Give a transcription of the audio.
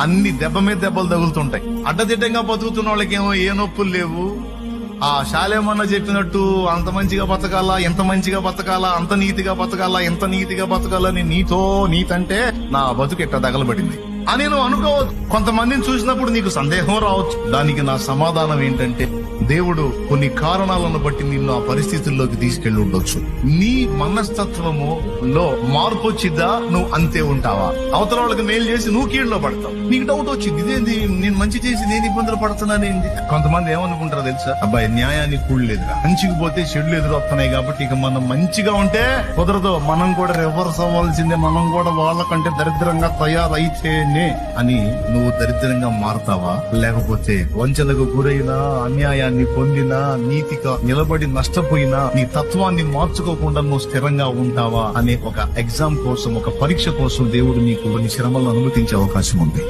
అన్ని దెబ్బ మీద దెబ్బలు తగులుతుంటాయి. అడ్డదిడ్డంగా బతుకుతున్న వాళ్ళకేమో ఏ నొప్పులు లేవు. ఆ శాలేమన్న చెప్పినట్టు అంత మంచిగా బతకాలా, ఎంత మంచిగా బతకాలా, అంత నీతిగా బతకాలా, ఎంత నీతిగా బతకాలని నీతంటే నా బతుకు ఎట్ట తగలబడింది అని నువ్వు అనుకోవచ్చు. కొంతమందిని చూసినప్పుడు నీకు సందేహం రావచ్చు. దానికి నా సమాధానం ఏంటంటే, దేవుడు కొన్ని కారణాలను బట్టి నిన్ను ఆ పరిస్థితుల్లోకి తీసుకెళ్లి ఉండొచ్చు. నీ మనస్తత్వములో మార్పు వచ్చిద్దా, నువ్వు అంతే ఉంటావా? అవతల వాళ్ళకి మేలు చేసి నువ్వు కీడులో పడతావు. నీకు డౌట్ వచ్చింది, ఇదేంది నేను మంచి చేసి నేను ఇబ్బందులు పడుతున్నానేంది. కొంతమంది ఏమనుకుంటారో తెలుసా, అబ్బాయి న్యాయానికి కూడలేదురా, మంచికి పోతే చెడులు ఎదురొస్తున్నాయి కాబట్టి ఇక మనం మంచిగా ఉంటే కుదరదు, మనం కూడా రివర్స్ అవ్వాల్సిందే, మనం కూడా వాళ్ళకంటే దరిద్రంగా తయారైతేనే అని. నువ్వు దరిద్రంగా మారుతావా, లేకపోతే వంచనకు గురైనా, అన్యాయాన్ని పొందినా, నీతిగా నిలబడి నష్టపోయినా నీ తత్వాన్ని మార్చుకోకుండా నువ్వు స్థిరంగా ఉంటావా అనే ఒక ఎగ్జామ్ కోసం, ఒక పరీక్ష కోసం దేవుడు నీకు కొన్ని శ్రమలను అనుమతించే అవకాశం ఉంది.